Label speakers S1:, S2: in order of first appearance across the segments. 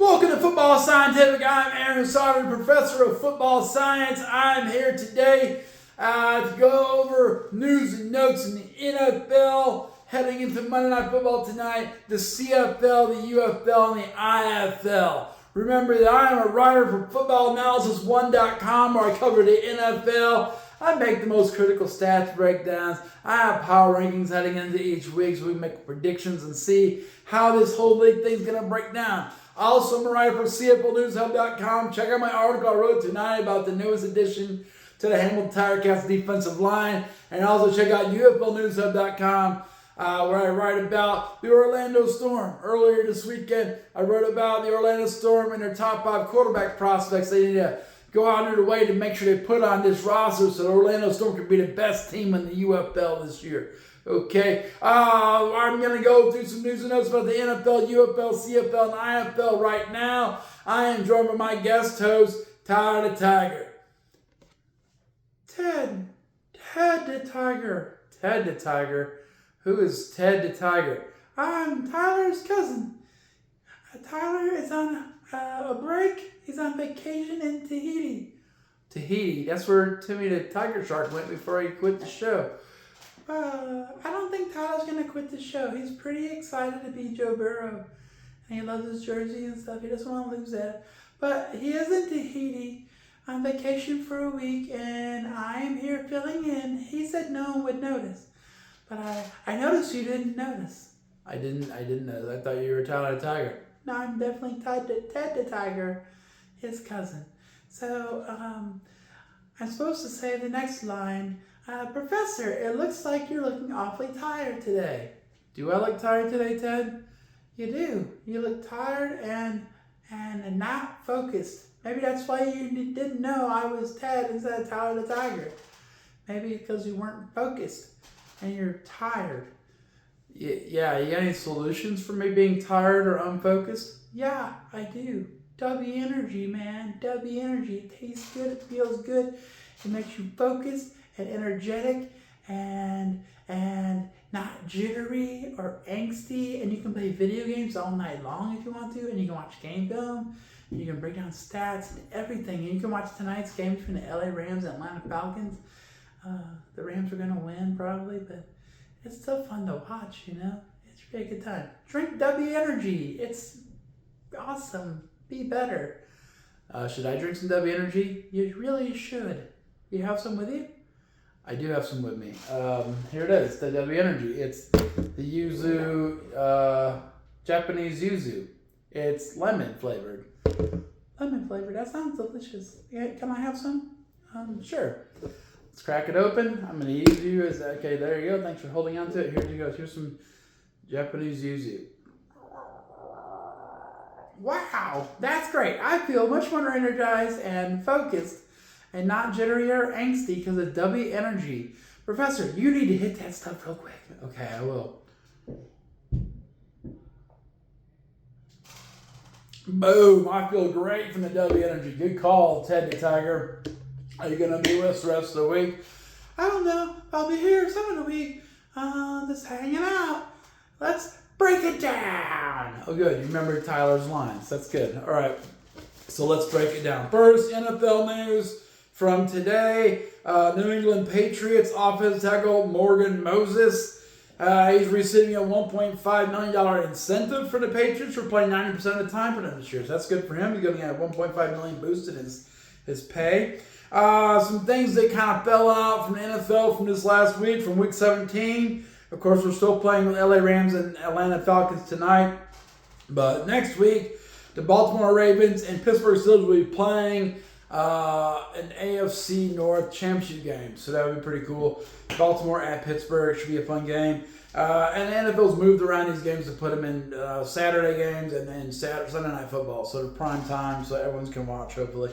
S1: Welcome to Football Scientific. I'm Aaron Sauter, professor of football science. I'm here today to go over news and notes in the NFL heading into Monday Night Football tonight, the CFL, the UFL, and the IFL. Remember that I am a writer for FootballAnalysisOne.com where I cover the NFL. I make the most critical stats breakdowns. I have power rankings heading into each week so we make predictions and see how this whole league thing's going to break down. Also, I'm a writer for CFLNewsHub.com. Check out my article I wrote tonight about the newest addition to the Hamilton Tiger-Cats defensive line. And also check out UFLNewsHub.com where I write about the Orlando Storm. Earlier this weekend, I wrote about the Orlando Storm and their top 5 quarterback prospects. They need to go out of their way to make sure they put on this roster so the Orlando Storm can be the best team in the UFL this year. Okay, I'm going to go through some news and notes about the NFL, UFL, CFL, and IFL right now. I am joined by my guest host, Tyler the Tiger. Ted the Tiger. Who is Ted the Tiger? I'm Tyler's cousin. Tyler is on a break. He's on vacation in Tahiti. Tahiti, that's where Timmy the Tiger Shark went before he quit the show. I don't think Tyler's going to quit the show. He's pretty excited to be Joe Burrow. And he loves his jersey and stuff. He doesn't want to lose that. But he is in Tahiti on vacation for a week, and I am here filling in. He said no one would notice. But I noticed you didn't notice. I didn't notice. I thought you were Tyler the Tiger. No, I'm definitely Ted the Tiger, his cousin. So, I'm supposed to say the next line. Professor, it looks like you're looking awfully tired today. Do I look tired today, Ted? You do. You look tired and not focused. Maybe that's why you didn't know I was Ted instead of Tyler the Tiger. Maybe because you weren't focused and you're tired. Yeah, you got any solutions for me being tired or unfocused? Yeah, I do. W energy, man. W energy. It tastes good. It feels good. It makes you focused and energetic and not jittery or angsty, and you can play video games all night long if you want to, and you can watch game film, and you can break down stats and everything, and you can watch tonight's game between the LA Rams and Atlanta Falcons. The Rams are going to win probably, but it's still fun to watch, you know? It's really a good time. Drink W Energy. It's awesome. Be better. Should I drink some W Energy? You really should. You have some with you? I do have some with me. Here it is, the W Energy. It's the yuzu, Japanese yuzu. It's lemon flavored. Lemon flavored, that sounds delicious. Yeah, can I have some? Sure. Let's crack it open. I'm going to use you as, okay, there you go. Thanks for holding on to it. Here you go. Here's some Japanese yuzu. Wow, that's great. I feel much more energized and focused and not jittery or angsty because of W Energy. Professor, you need to hit that stuff real quick. Okay, I will. Boom, I feel great from the W Energy. Good call, Ted the Tiger. Are you going to be with us the rest of the week? I don't know. I'll be here some of the week. Just hanging out. Let's break it down. Oh, good. You remember Tyler's lines. That's good. All right. So let's break it down. First, NFL news from today. New England Patriots offensive tackle Morgan Moses. He's receiving a $1.5 million incentive for the Patriots for playing 90% of the time for them this year. So that's good for him. He's going to get a $1.5 million boost in his pay. Some things that kind of fell out from the NFL from this last week, from week 17. Of course, we're still playing with LA Rams and Atlanta Falcons tonight. But next week, the Baltimore Ravens and Pittsburgh Steelers will be playing an AFC North championship game. So that would be pretty cool. Baltimore at Pittsburgh should be a fun game. And the NFL's moved around these games to put them in Saturday games and then Sunday Night Football. So they're prime time so everyone can watch, hopefully.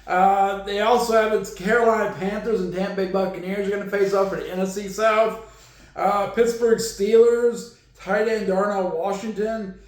S1: They also have its Carolina Panthers and Tampa Bay Buccaneers are going to face off for the NFC South. Pittsburgh Steelers, tight end Darnell Washington.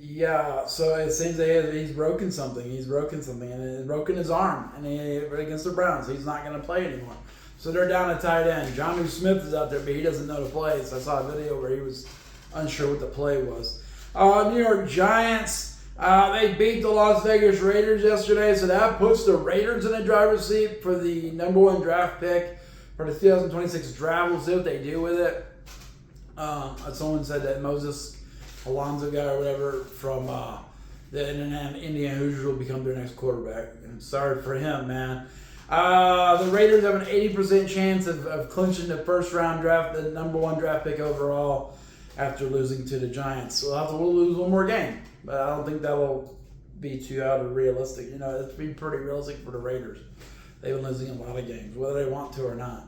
S1: Yeah, so it seems that he's broken something. And he's broken his arm, and against the Browns, he's not going to play anymore. So they're down a tight end. Jonnu Smith is out there, but he doesn't know the play. So I saw a video where he was unsure what the play was. New York Giants, they beat the Las Vegas Raiders yesterday, so that puts the Raiders in the driver's seat for the #1 draft pick for the 2026 draft. We'll see what they do with it. Someone said that Moses Alonso guy or whatever from the Indiana Hoosiers will become their next quarterback. I'm sorry for him, man. The Raiders have an 80% chance of clinching the first round draft, the #1 draft pick overall, after losing to the Giants. We'll lose one more game, but I don't think that will be too out of realistic. It's been pretty realistic for the Raiders. They've been losing a lot of games, whether they want to or not.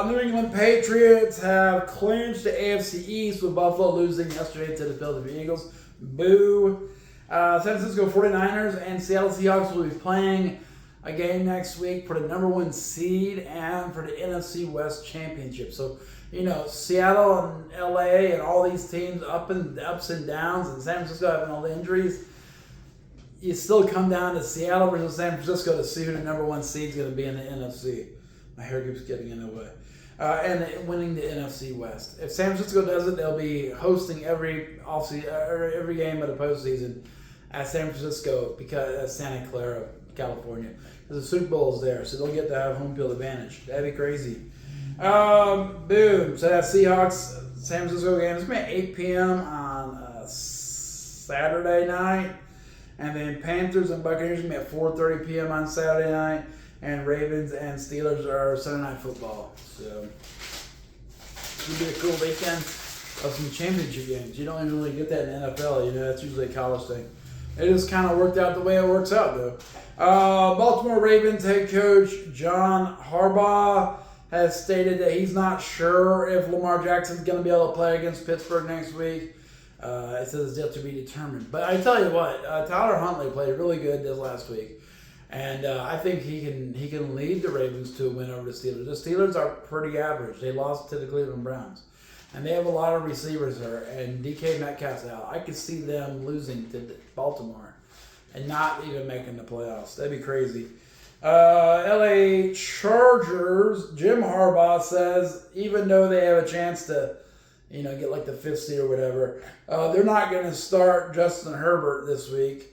S1: New England Patriots have clinched the AFC East with Buffalo losing yesterday to the Philadelphia Eagles. Boo. San Francisco 49ers and Seattle Seahawks will be playing a game next week for the #1 seed and for the NFC West Championship. So, Seattle and LA and all these teams ups and downs, and San Francisco having all the injuries, you still come down to Seattle versus San Francisco to see who the #1 seed is going to be in the NFC. My hair keeps getting in the way. And winning the NFC West. If San Francisco does it, they'll be hosting every game of the postseason at San Francisco because Santa Clara, California. Because the Super Bowl is there, so they'll get to have home field advantage. That'd be crazy. Boom. So that Seahawks San Francisco game is going to be at 8 p.m. on Saturday night. And then Panthers and Buccaneers are going to be at 4:30 p.m. on Saturday night. And Ravens and Steelers are Sunday Night Football. So it'll be a cool weekend of some championship games. You don't even really get that in the NFL. That's usually a college thing. It just kind of worked out the way it works out, though. Baltimore Ravens head coach John Harbaugh has stated that he's not sure if Lamar Jackson's going to be able to play against Pittsburgh next week. It says it's yet to be determined. But I tell you what, Tyler Huntley played really good this last week. And I think he can lead the Ravens to a win over the Steelers. The Steelers are pretty average. They lost to the Cleveland Browns. And they have a lot of receivers there. And DK Metcalf's out. I could see them losing to Baltimore and not even making the playoffs. That'd be crazy. LA Chargers, Jim Harbaugh says, even though they have a chance to, get like the 5th seed or whatever, they're not going to start Justin Herbert this week.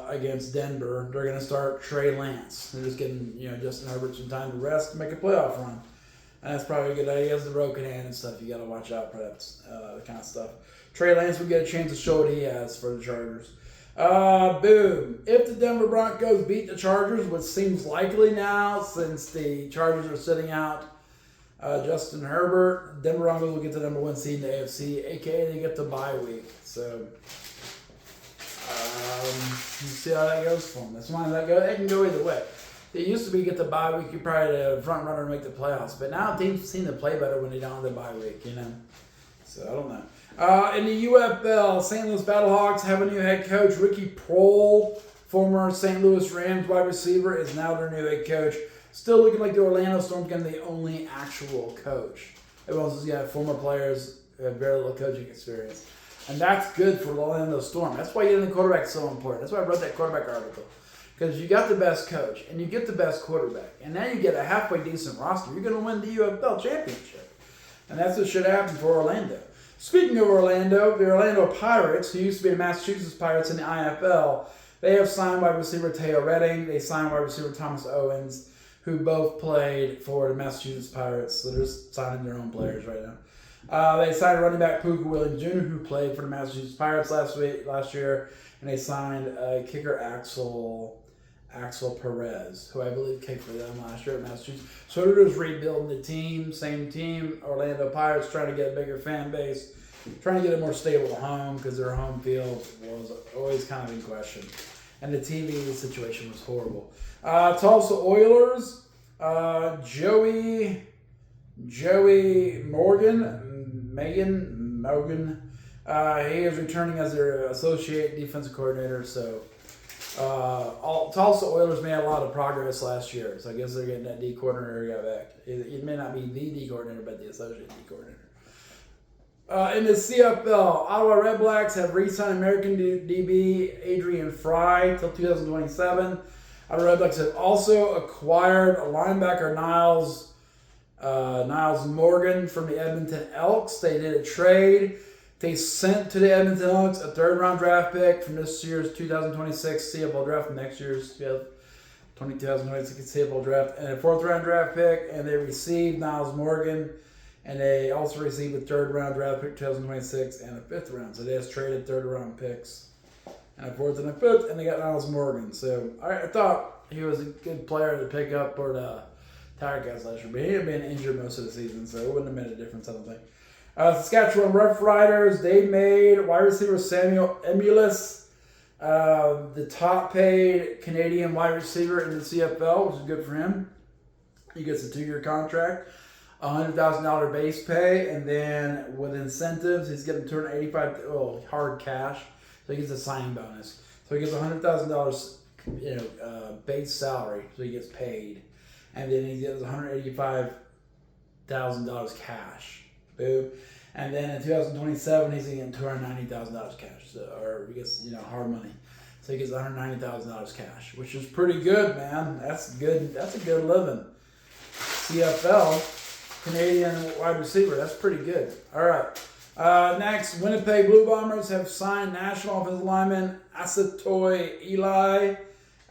S1: Against Denver. They're going to start Trey Lance. They're just getting, Justin Herbert some time to rest to make a playoff run. And that's probably a good idea. He has the broken hand and stuff. You got to watch out for that kind of stuff. Trey Lance will get a chance to show what he has for the Chargers. Boom. If the Denver Broncos beat the Chargers, which seems likely now since the Chargers are sitting out Justin Herbert, Denver Broncos will get the #1 seed in the AFC, a.k.a. they get the bye week. So you see how that goes for them. That's why it can go either way. It used to be get the bye week, you're probably the front runner to make the playoffs. But now teams seem to play better when they don't have the bye week, So I don't know. In the UFL, St. Louis Battlehawks have a new head coach. Ricky Prohl, former St. Louis Rams wide receiver, is now their new head coach. Still looking like the Orlando Storm's going to be the only actual coach. Everyone else has got former players who have very little coaching experience. And that's good for the Orlando Storm. That's why getting the quarterback is so important. That's why I wrote that quarterback article. Because you got the best coach, and you get the best quarterback, and now you get a halfway decent roster. You're going to win the UFL championship. And that's what should happen for Orlando. Speaking of Orlando, the Orlando Pirates, who used to be the Massachusetts Pirates in the IFL, they have signed wide receiver Teo Redding. They signed wide receiver Thomas Owens, who both played for the Massachusetts Pirates. So they're just signing their own players right now. They signed running back Pooka Williams Jr., who played for the Massachusetts Pirates last year, and they signed kicker Axel Perez, who I believe kicked for them last year at Massachusetts. So they're just rebuilding the team, same team. Orlando Pirates trying to get a bigger fan base, trying to get a more stable home because their home field was always kind of in question, and the TV situation was horrible. Tulsa Oilers, Joey Morgan. He is returning as their associate defensive coordinator. So Tulsa Oilers made a lot of progress last year. So I guess they're getting that D coordinator got back. It may not be the D coordinator, but the associate D coordinator. In the CFL, Ottawa Redblacks have re-signed American DB Adrian Fry till 2027. Ottawa Redblacks have also acquired a linebacker Niles Morgan from the Edmonton Elks. They did a trade They sent to the Edmonton Elks a third-round draft pick from this year's 2026 CFL draft, from next year's 2026 CFL draft, and a fourth-round draft pick, and they received Niles Morgan, and they also received a third-round draft pick 2026 and a fifth round. So they just traded third-round picks and a fourth and a fifth, and they got Niles Morgan. So I thought he was a good player to pick up for the Tiger-Cats last year, but he had been injured most of the season, so it wouldn't have made a difference, I don't think. Saskatchewan Roughriders, they made wide receiver Samuel Emulus the top paid Canadian wide receiver in the CFL, which is good for him. He gets a 2-year contract, $100,000 base pay, and then with incentives, he's getting $285 hard cash, so he gets a signing bonus. So he gets $100,000 base salary, so he gets paid, and then he gets $185,000 cash. Boom. And then in 2027, he's getting $290,000 cash, or he gets hard money. So he gets $190,000 cash, which is pretty good, man. That's good. That's a good living. CFL, Canadian wide receiver. That's pretty good. All right. Next, Winnipeg Blue Bombers have signed national offensive lineman Asatoy Eli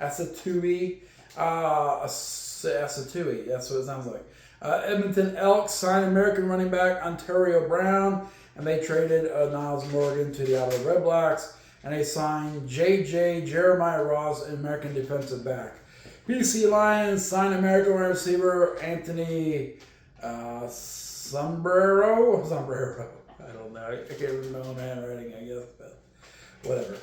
S1: Asatui. Asatui. That's what it sounds like. Edmonton Elks signed American running back Ontario Brown, and they traded Niles Morgan to the Ottawa Red Blacks, and they signed J.J. Jeremiah Ross, an American defensive back. BC Lions signed American wide receiver Anthony Sombrero. I don't know. I can't remember my handwriting, I guess, but whatever.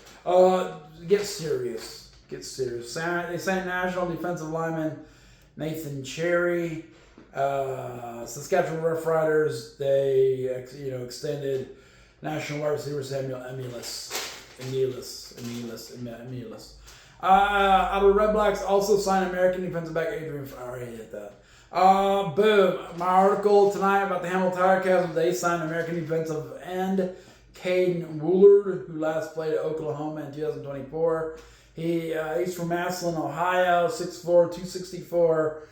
S1: Get serious. They signed national defensive lineman Nathan Cherry. Saskatchewan Roughriders, they extended national wide receiver Samuel Emulus. Our Red Blacks also signed American defensive back Adrian. I already hit that. Boom. My article tonight about the Hamilton Tiger-Cats, they signed American defensive end Caden Woolard, who last played at Oklahoma in 2024. He's from Massillon, Ohio, 6'4", 264.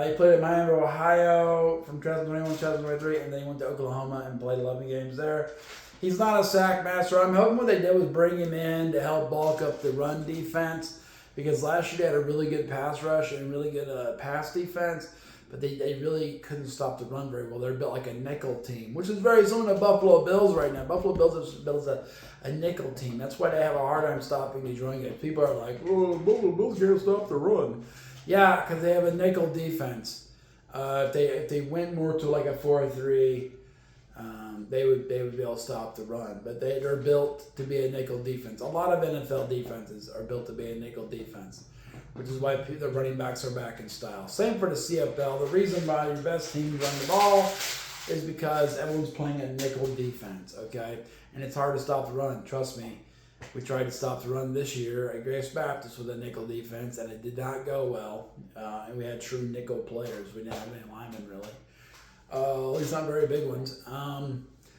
S1: He played at Miami, Ohio from 2021, 2023, and then he went to Oklahoma and played 11 games there. He's not a sack master. I'm hoping what they did was bring him in to help bulk up the run defense, because last year they had a really good pass rush and really good pass defense, but they really couldn't stop the run very well. They're built like a nickel team, which is very similar to Buffalo Bills right now. Buffalo Bills builds a nickel team. That's why they have a hard time stopping these run games. People are like, oh, Buffalo Bills can't stop the run. Yeah, because they have a nickel defense. If they went more to like a 4-3, they would be able to stop the run. But they're built to be a nickel defense. A lot of NFL defenses are built to be a nickel defense, which is why the running backs are back in style. Same for the CFL. The reason why your best teams run the ball is because everyone's playing a nickel defense, okay? And it's hard to stop the run, trust me. We tried to stop the run this year at Grace Baptist with a nickel defense, and it did not go well. And we had true nickel players. We didn't have any linemen, really. At least not very big ones.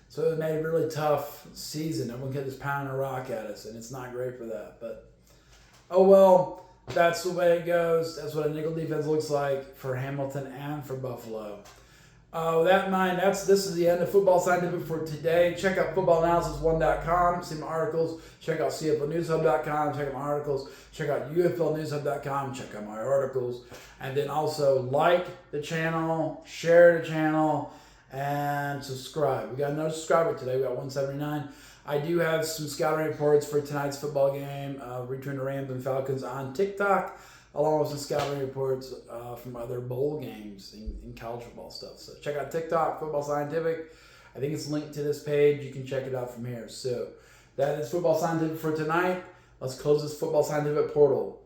S1: So it made a really tough season. Everyone kept just pounding a rock at us, and it's not great for that. But, oh well, that's the way it goes. That's what a nickel defense looks like for Hamilton and for Buffalo. With that in mind, this is the end of Football Scientific for today. Check out footballanalysis1.com, see my articles. Check out CFLnewshub.com, check out my articles. Check out UFLnewshub.com, check out my articles. And then also like the channel, share the channel, and subscribe. We got another subscriber today. We got 179. I do have some scouting reports for tonight's football game, between the Rams and Falcons on TikTok, along with some scouting reports from other bowl games in college football stuff. So check out TikTok, Football Scientific. I think it's linked to this page. You can check it out from here. So that is Football Scientific for tonight. Let's close this Football Scientific portal.